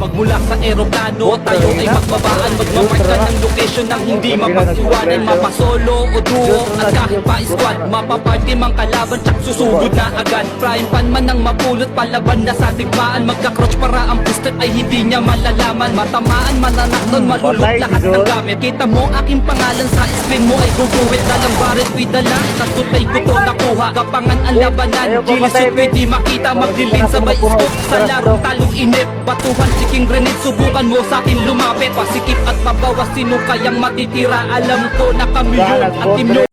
Magmula sa eroplano, tayo ay magbabaan. Magmamarka ng location ng hindi mapagtiwanan. Mapasolo o duo at kahit pa squad. Mapaparty mang kalaban, tsak susugod na agad. Prime pan man ang mapulot, palaban na sa tigmaan. Magka-crouch para ang puster ay hindi niya malalaman. Matamaan, mananakton, malulot lahat ng gamit. Kita mo aking pangalan sa screen mo ay guguwit. Dalang barit, pidala, kasutay ko to nakuha. Kapangan ang labanan, gilisod pwede makita. Magdilin sabay scope sa larong talong inip. Batuhan, siking grenade, subukan mo sa akin lumapit. Pasikip at pabawas, sino kayang matitira? Alam ko na kami yun at team nyo.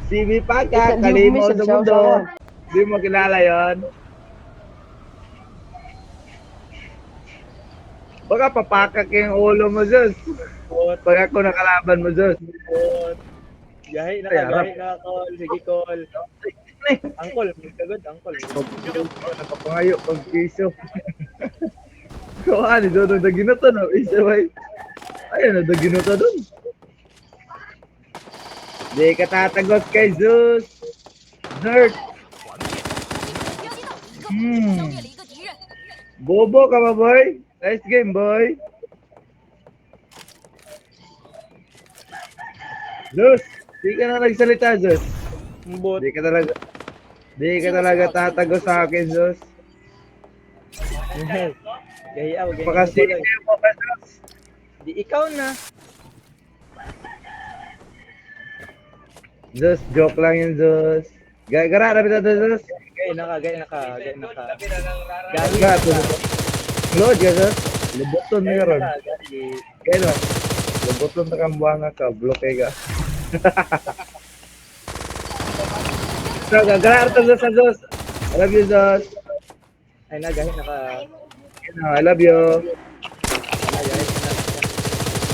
CV Pagka, kalimo sa mundo. Di mo kilala yon. Baka papakak yung ulo mo, Zeus. Pag ako nakalaban mo, Zeus. Gahi na call. Sige call. Angkol, magkagod, angkol. Nakapangayo pag piso. Kuha ni Dodo, naginuto no? Isa bay. Ayun, naginuto doon. Di ka tatagos kay Zeus. Nerd. Bobo ka ba, boy? Nice game, boy. Zeus, di ka na nagsalita, Zeus. Bot. Di ka talaga tatagos sa akin, Zeus. Gahi ako, gahi Pakasino mo ka, Zeus. Di ikaw na. Zeus, joke lang yun, Zeus. Gara, rapit na, Zeus. Gahi na ka. Gahi. Load ka, Zeus. Lubuton na ka ron. Gahi na. Lubuton na kang buwanga ka. Bloke ka. So, gara, rapit na, Zeus. I love you, Zeus. Ay na, gahi na ka. I love you.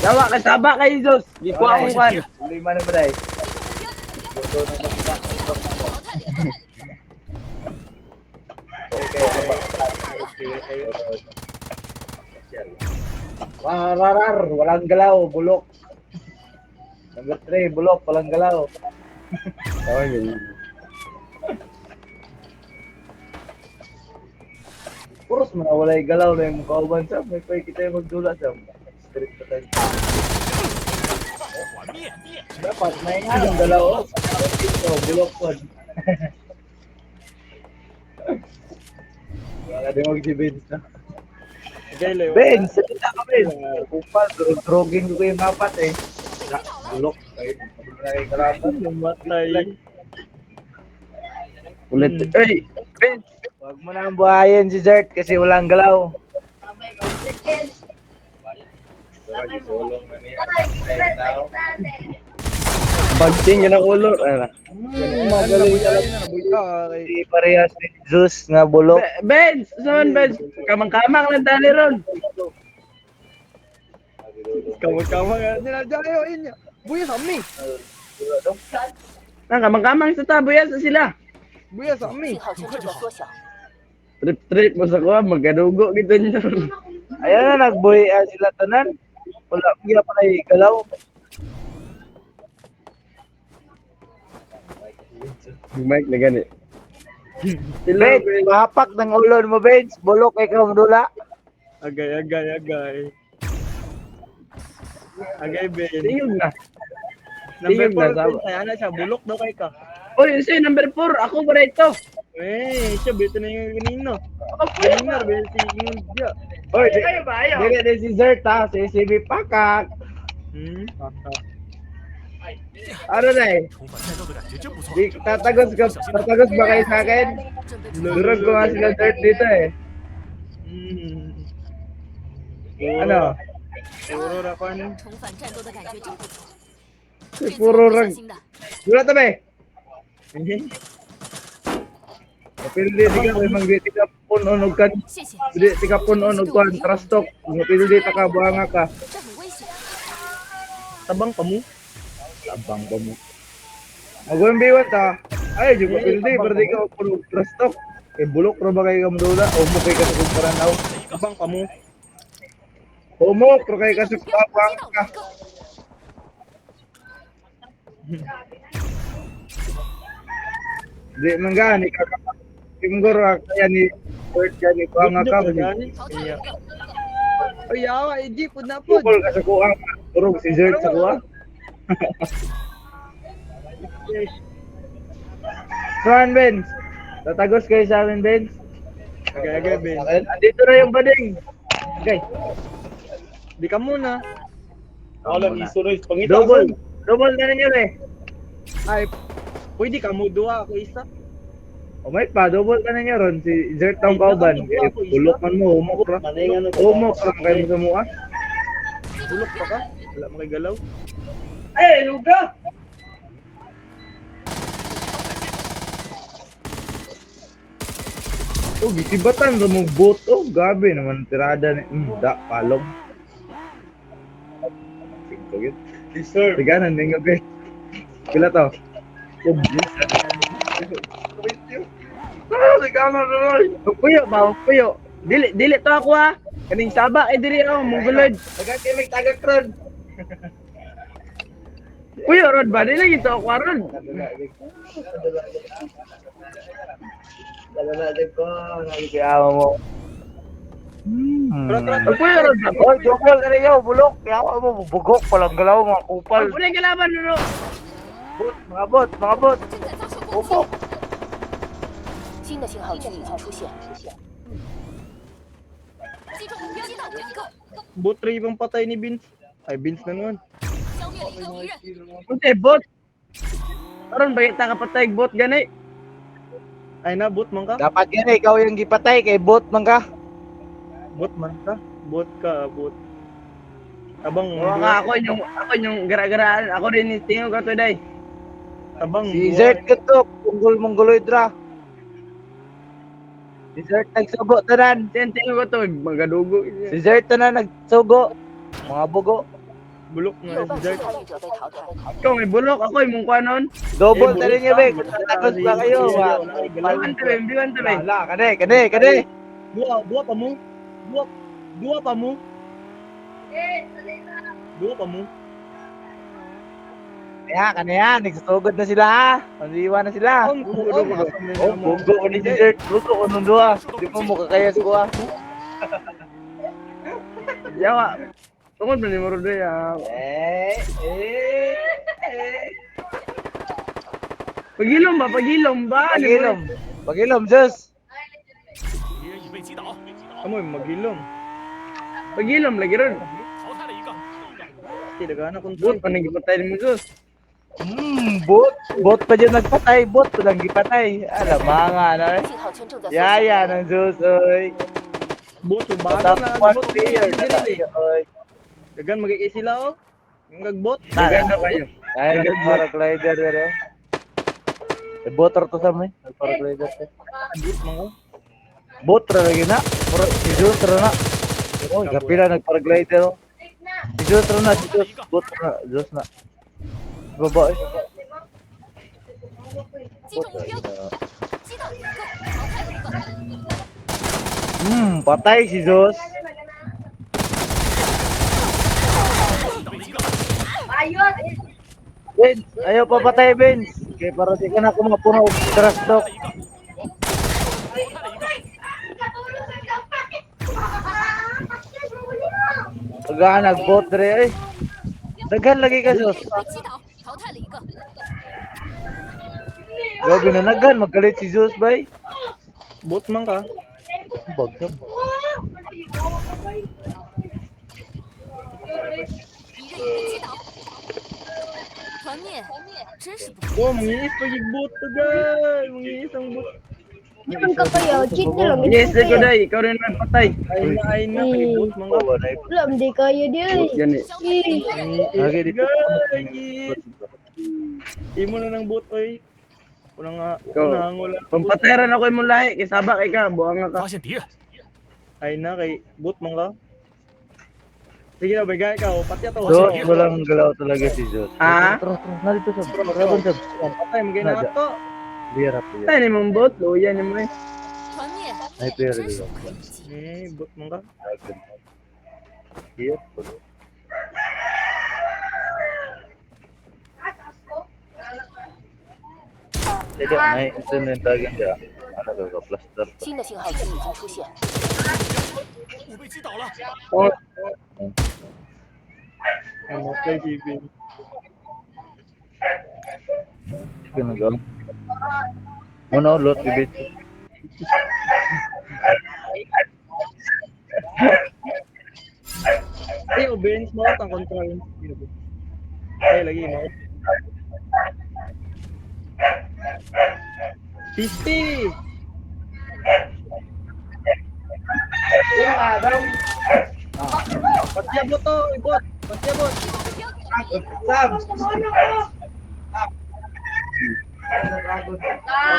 Dawa kasaba kayo, Zeus. Di ko ako kan. Lima na ba dahil? Rarar, walang galaw, bulok. Number 3, bulok, walang galaw. Oh, yun. Puros mo na walay galaw na yung mukha sa may pwede kita yung magdula sa street pa tayo. Dapat may nga yung galaw. Ito, bulok po. Wala din mag-Benz na. Benz! Salita ka, Benz! Kupal, drogin ko yung apat eh. Bulok. Ay, kalaban. Matay. Ulit. Ay! Benz! Huwag mo na ang buhayin si Zert kasi walang galaw. Pagting yun ang ulo. Magaling talaga. Hindi parehas ni Zeus nga bulok. Benz! Saan, Benz? Kamang-kamang lang dali ron. Kamang-kamang nga. Ninadyayo inyo. Buya sa amin. Kamang-kamang sa tabo yan sa sila. Buya sa amin. 信号圈这个缩小， Trip-trip mo sa kuha, magkadugo kita niyo. Ayan na, nagbuhay sila tanan. Wala, hindi pa na galaw. Mike na gani. Benz, mahapak ng ulo mo, Benz. Bulok ikaw ang dula. Agay. Agay, Ben. Tingin na. Number Tingin na, 4, tama. Ben. Ano siya, bulok daw kay ka. Uy, si number 4, ako ba ito? Siya, beto na yung kanino. Kanino, beto yung dia. Oy, Ayaw ba, ayaw? dili din si Zert ha, si CB Pakak. Ano na eh? 充满战斗的感觉真不错。 Di, tatagos ba kayo sa akin? 准备 Durog ko nga sila Zert dito eh. Ano? Puro na pa ano. 重返战斗的感觉真不错。 Puro rag. 新的， Dula tabi. Pildi di ka, may mga di ka punon og kan. 谢谢， Di ka punon og kan, trust talk. Pildi ta ka, buhanga ka. 这很危险。 Tabang pa mo. Labang ba mo? Agawin biwat ha. Ay, di ka pildi, pero di ka puno trust talk. Kay bulok ro ba kayo kamdula? O mo kay ka sa kumparanaw? Tabang pa mo. O mo, pero kay ka sa kumparanaw ka. Di man gani kakapag. Siguro kaya ni Bert gani ko ang Good job, akam. gani. 淘汰了一个， Ay, yawa, Egypt, pud na pud. Tukol ka sa kuha. Turog si Zert sa kuha. Saan, Benz? Tatagos kayo sa amin, Benz? Agay, Ben. Andito na yung bading. Okay. Di ka muna. Wala, Double. Double na ninyo eh. Ay, pwede ka mo duwa ako isa. O may pa, double ka ninyo ron. Si Zert ang kauban. Bulok man mo, humok ra. Humok ra kayo sa mukha. Bulok pa ka? Wala mo kay galaw. Ay, luga! Oh, gisibatan sa mong boat. Oh, gabi naman tirada ni. Da, palong. Sige. Tiganan din gabi. Pila to? Oh, tiganan na rin. Puyo ba? Puyo. Dili to ako ha. Kaning saba ay diri ako mongolod. Tagad-timig, tagad-tron. Puyo rod ba? Dili gito ako ron. Natin ko, nakikiyama mo. Puyo rod ba? Oh, jokal na rin yun, bulok. Kaya ako mo, bugok, palang galaw, mga kupal. Pag unay kalaban no. Bot, mga bot, mga bot. 正在遭受攻击。新的信号区已经出现，击中目标，击倒两个， Butray bang patay ni Vince? Ay, Vince na naman. 消灭了一个敌人。 Kunti bot. Karon ba kita kapatay bot gani? Ay na, bot man ka? Dapat yan ikaw yung gipatay, kay bot man ka. Bot man ka? Bot ka, bot. Tabang, Ako yung gara-garaan. Ako rin ni tingog ka today. tabang. Si Zert katok, punggol-mongoloid ra. Si Zert nagsugo tanan. Tingog ko to magadugo. Si Zert tanan nagsugo. Mga bugo. Bulok 有 na 半 si 数 Zert. 参与者被淘汰。 Ikaw may bulok ako imong kuanon. Double na rin niya, Bek. Tatagos ba kayo? Biwan to be, biwan to be. Wala, kade. Dua pa mo. Dua pa mo. Dua pa mo. Kanya, nagsusugod na sila ha. Mandiwa na sila. Oh, bugo ko ni si Zert. Bugo ko nung dua. Di mo mukha kaya sa kuha. Yawa. Tungod man ni Morodo ya. Pagilom ba? Pagilom, Diyos. Amoy, magilom. Pagilom lagi ron. Hindi, nagana kong Bot pa nang gipatay mo Diyos. Bot. Bot pa dyan nagpatay. Bot pa lang gipatay. Alam, mga ano eh. 信号圈正在缩 Yaya 小， ng Diyos, oy. Bot, yung bago Top na. 1 Bot, player. dili. Oy. Dagan, magiging sila oh. Yung gagbot. Maganda kayo. Ay, paraglider pero. Botter to sa may. Paraglider to. Bot man ko. Botter lagi na. Si Diyos na. Oh, kapila nagparaglider. oh. Si Diyos na, si Diyos. Botter na, Diyos na. Babae. 击中目标，击倒两个，淘汰了一个。 Patay si Diyos. Vince, ayaw pa patay, Vince. Kaya para di ka na kumapuno og trash talk. Pagkaan nag-bot dre eh. Daghan lagi ka, Diyos. 被击倒，淘汰了一个。 Grabe na naghan, magkalit si Diyos, bay. Bot man ka. Bagam. 敌人已被击倒，团灭，真是不 Oh, mangiis pa yung bot to guys. Mangiis ang bot. Naman ka kayo, cheat na lang. Yes, ko day. Ikaw rin man patay. Ay na, kay bot man ka. Wala, hindi kayo di ay. Gani. Lagi dito. Guys. Imo na ng bot oy. Wala nga, Ikaw. wala. Pampatayaran ako imong lahi kay sabak kay ka, buang ka. 发现敌人， Ay na, kay bot man ka. Sige na, bagay ka. Pati ato. Diyos, walang galaw talaga si Diyos. Ah? Tara, narito sa Rabon sa Patay, magay na ato. Bira, bira. Tay ni mong bot, luya ni mo eh. 团灭， Ay, pero 真是 dito. 不可以及。 Bot man ka. Iya. Jadi, naik internet lagi ya. Ada ke plaster. 新的信号器已经出现。 Oh, Ano play TV. Kena gal. Mana load bibit. Bench mo ang control. Lagi mo. 50. Patyabot to, ibot. Patyabot. Sam.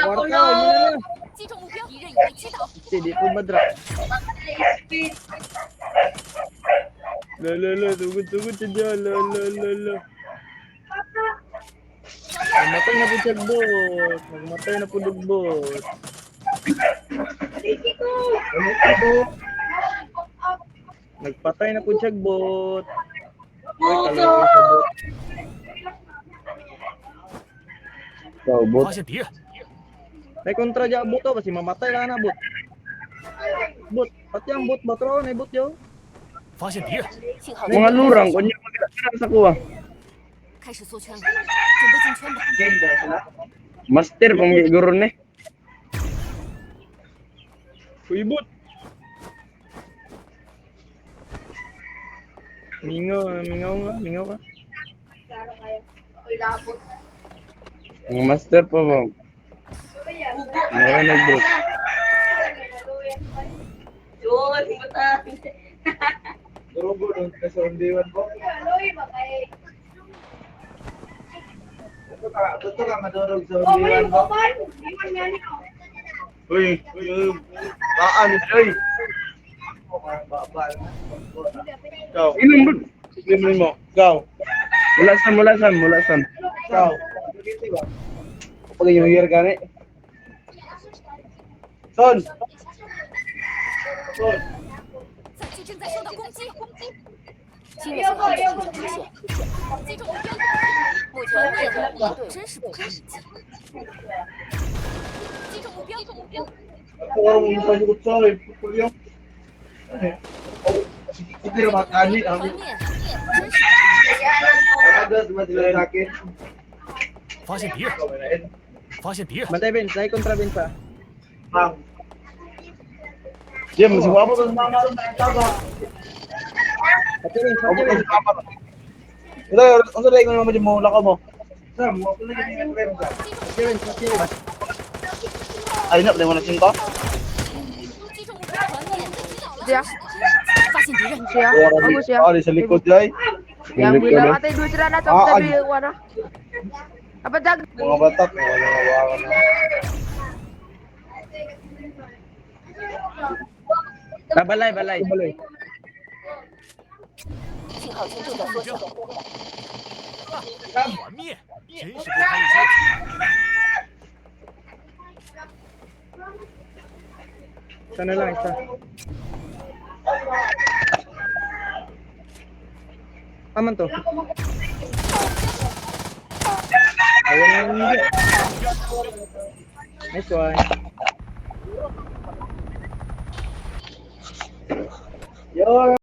Kwarta, ano na. 击中目标，敌人已被击倒。 Hindi po madra. Lo, tugod siya dyan. Lo. Nagmatay na po siya bot. Nagmatay na po dugbot. Nagpatay na po siya bot. Uy, talaga po siya bot. Kau bot. May kontra dyan bot to kasi mamatay lang na bot. Bot, pati ang bot ba tro? May bot yo. 信号 mga lurang, kunya magkakira sa kuha. 开始缩圈了，准备进圈吧。 Master, kung guro ni. Uy, bot. Mingaw ka. Mga master pa ba? Mga nag-bot. Turugo dong sa undiwan ko. Betul ka madurog sa undiwan ko. Uy, baan uy. Kau, Inom bot. limin mo. Kau, Mulasan. kau. Pag yung year ka ni. Son. 赛区正在受到攻击，新的信号器已经出现，击中目标。目前面对的敌对真是不堪一击。击中目标， Ako ang masagot sa akin. Pulyo. Hindi na makani 团 ang 面真是不堪一击。 agad madila sa akin. 发现敌人， Bantay bench, dahil kontra bench pa. Bang. Jim, suwa mo sa mama ron na taga. Pati bench. Ito, ang sabi ko naman mo lako mo. Sam, mo ko lagi ni friend ka. Pati bench. Ay na, mo na singko. 击中目标，团面被击倒了。对呀发现敌人， Siya, bagus ya. Oh, di sa likod jay. Yang bilang katanya dua celana tuh Ah, tapi warna. Apa jag? Mga batak, wala nga wawa na. Balay. 信号圈正在缩小。团灭，真是不堪一击。 Sana lang isa. Aman to. Ayan na yung hindi. Nice one. Yo.